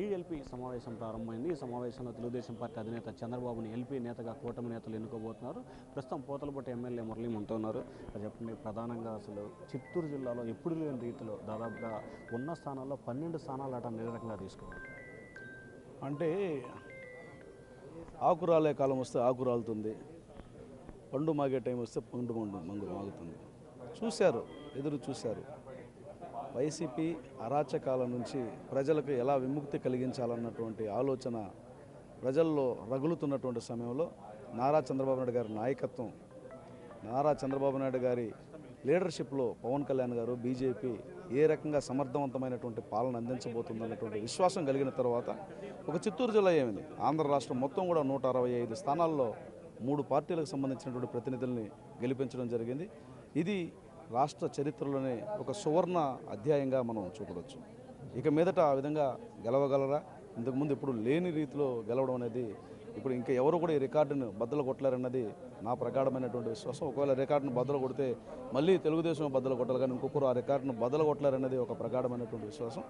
TLP సమావేశం ప్రారంభమైంది. ఈ సమావేశంలో తెలుగుదేశం పార్టీ అధినేత చంద్రబాబుని ఎల్పీ నేతగా కూటమి నేతలు ఎన్నుకోబోతున్నారు. ప్రస్తుతం పోతలపట్టు ఎమ్మెల్యే మురళీ మనతో ఉన్నారు. చెప్పండి, ప్రధానంగా అసలు చిత్తూరు జిల్లాలో ఎప్పుడు లేని రీతిలో దాదాపుగా ఉన్న స్థానాల్లో 12 స్థానాలు అట నిరకంగా తీసుకున్నారు. అంటే ఆకురాలే కాలం వస్తే ఆకు రాలుతుంది, పండు మాగే టైం వస్తే పండు మాగుతుంది. చూశారు, ఎదురు చూశారు. వైసీపీ అరాచకాల నుంచి ప్రజలకు ఎలా విముక్తి కలిగించాలన్నటువంటి ఆలోచన ప్రజల్లో రగులుతున్నటువంటి సమయంలో నారా చంద్రబాబు నాయుడు గారి నాయకత్వం, నారా చంద్రబాబు నాయుడు గారి లీడర్షిప్లో పవన్ కళ్యాణ్ గారు, బీజేపీ ఏ రకంగా సమర్థవంతమైనటువంటి పాలన అందించబోతుందన్నటువంటి విశ్వాసం కలిగిన తర్వాత ఒక చిత్తూరు జిల్లా ఏమింది, ఆంధ్ర రాష్ట్రం మొత్తం కూడా 165 స్థానాల్లో 3 పార్టీలకు సంబంధించినటువంటి ప్రతినిధుల్ని గెలిపించడం జరిగింది. ఇది రాష్ట్ర చరిత్రలోనే ఒక సువర్ణ అధ్యాయంగా మనం చూడవచ్చు. ఇక మీదట ఆ విధంగా గెలవగలరా? ఇంతకుముందు ఇప్పుడు లేని రీతిలో గెలవడం అనేది ఇప్పుడు ఇంకా ఎవరు కూడా ఈ రికార్డును బద్దలు కొట్టలేరన్నది నా ప్రగాఢమైనటువంటి విశ్వాసం. ఒకవేళ రికార్డును బద్దలు కొడితే మళ్ళీ తెలుగుదేశం బద్దలు కొట్టాలి, కానీ ఇంకొకరు ఆ రికార్డును బద్దలు కొట్టలేరన్నది ఒక ప్రగాఢమైనటువంటి విశ్వాసం.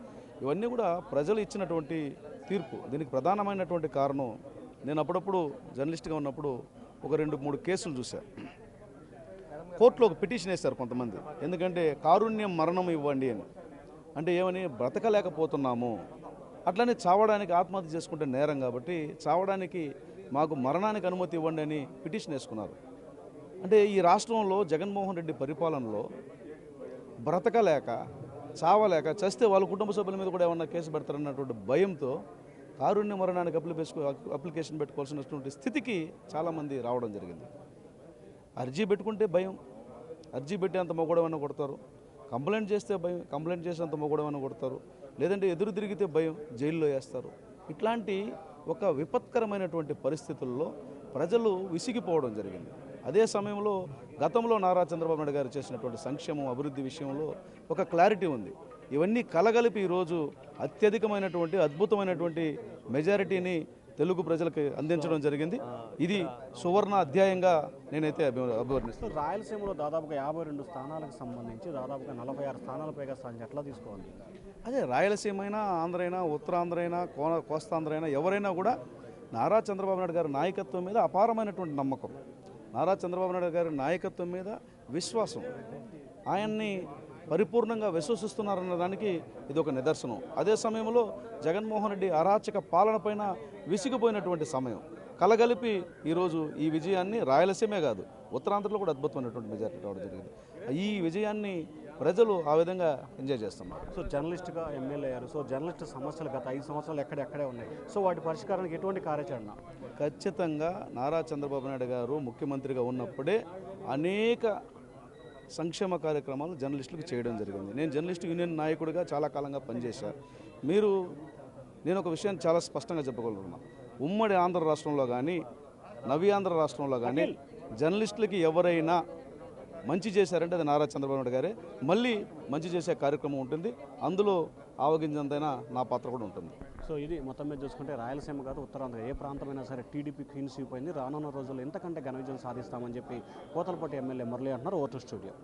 ఇవన్నీ కూడా ప్రజలు ఇచ్చినటువంటి తీర్పు. దీనికి ప్రధానమైనటువంటి కారణం, నేను అప్పుడప్పుడు జర్నలిస్ట్గా ఉన్నప్పుడు ఒక 2-3 కేసులు చూశాను. కోర్టులో ఒక పిటిషన్ వేశారు కొంతమంది, ఎందుకంటే కారుణ్యం మరణం ఇవ్వండి అని. అంటే ఏమని, బ్రతకలేకపోతున్నాము, అట్లనే చావడానికి ఆత్మహత్య చేసుకుంటే నేరం కాబట్టి చావడానికి మాకు మరణానికి అనుమతి ఇవ్వండి అని పిటిషన్ వేసుకున్నారు. అంటే ఈ రాష్ట్రంలో జగన్మోహన్ రెడ్డి పరిపాలనలో బ్రతకలేక, చావలేక, చస్తే వాళ్ళ కుటుంబ సభ్యుల మీద కూడా ఏమన్నా కేసు పెడతారన్నటువంటి భయంతో కారుణ్య మరణానికి అప్లికేషన్ పెట్టుకోవాల్సినటువంటి స్థితికి చాలామంది రావడం జరిగింది. అర్జీ పెట్టుకుంటే భయం, అర్జీ పెట్టేంత మొగడమైనా కొడతారు, కంప్లైంట్ చేస్తే భయం, కంప్లైంట్ చేసేంత మొగడమైనా కొడతారు, లేదంటే ఎదురు తిరిగితే భయం, జైల్లో వేస్తారు. ఇట్లాంటి ఒక విపత్కరమైనటువంటి పరిస్థితుల్లో ప్రజలు విసిగిపోవడం జరిగింది. అదే సమయంలో గతంలో నారా చంద్రబాబు నాయుడు గారు చేసినటువంటి సంక్షేమం, అభివృద్ధి విషయంలో ఒక క్లారిటీ ఉంది. ఇవన్నీ కలగలిపి ఈరోజు అత్యధికమైనటువంటి అద్భుతమైనటువంటి మెజారిటీని తెలుగు ప్రజలకు అందించడం జరిగింది. ఇది సువర్ణ అధ్యాయంగా నేనైతే అభివర్ణిస్తాను. రాయలసీమలో దాదాపుగా 52 స్థానాలకు సంబంధించి దాదాపుగా 46 స్థానాల పైగా సాధించి ఎట్లా తీసుకోవాలి? అదే రాయలసీమ అయినా, ఆంధ్ర అయినా, ఉత్తరాంధ్ర అయినా, కోస్తాంధ్ర అయినా, ఎవరైనా కూడా నారా చంద్రబాబు నాయుడు గారి నాయకత్వం మీద అపారమైనటువంటి నమ్మకం, నారా చంద్రబాబు నాయుడు గారి నాయకత్వం మీద విశ్వాసం, ఆయన్ని పరిపూర్ణంగా విశ్వసిస్తున్నారన్న దానికి ఇది ఒక నిదర్శనం. అదే సమయంలో జగన్మోహన్ రెడ్డి అరాచక పాలన పైన విసిగిపోయినటువంటి సమయం కలగలిపి ఈరోజు ఈ విజయాన్ని రాయలసీమే కాదు, ఉత్తరాంధ్రలో కూడా అద్భుతమైనటువంటి మెజారిటీ రావడం జరిగింది. ఈ విజయాన్ని ప్రజలు ఆ విధంగా ఎంజాయ్ చేస్తున్నారు. సో జర్నలిస్ట్గా ఎమ్మెల్యే అయ్యారు. సో జర్నలిస్ట్ సమస్యలు గత 5 సంవత్సరాలు ఎక్కడెక్కడే ఉన్నాయి. సో వాటి పరిష్కారానికి ఎటువంటి కార్యాచరణ? ఖచ్చితంగా నారా చంద్రబాబు నాయుడు గారు ముఖ్యమంత్రిగా ఉన్నప్పుడే అనేక సంక్షేమ కార్యక్రమాలు జర్నలిస్టులకు చేయడం జరిగింది. నేను జర్నలిస్టు యూనియన్ నాయకుడిగా చాలా కాలంగా పనిచేశాను. నేను ఒక విషయాన్ని చాలా స్పష్టంగా చెప్పగలుగుతున్నాను. ఉమ్మడి ఆంధ్ర రాష్ట్రంలో కానీ, నవ్యాంధ్ర రాష్ట్రంలో కానీ జర్నలిస్టులకి ఎవరైనా మంచి చేశారంటే అది నారా చంద్రబాబు నాయుడు గారే. మళ్ళీ మంచి చేసే కార్యక్రమం ఉంటుంది, అందులో ఆవగింజంతైనా నా పాత్ర కూడా ఉంటుంది. సో ఇది మొత్తం మీద చూసుకుంటే రాయలసీమ కాదు, ఉత్తరాంధ్ర ఏ ప్రాంతమైనా సరే టీడీపీ క్లీన్ స్వీప్ అయింది. రానున్న రోజుల్లో ఎంతకంటే ఘన విజయం సాధిస్తామని చెప్పి పోతలపట్టు ఎమ్మెల్యే మురళీ అంటున్నారు. Vote studio.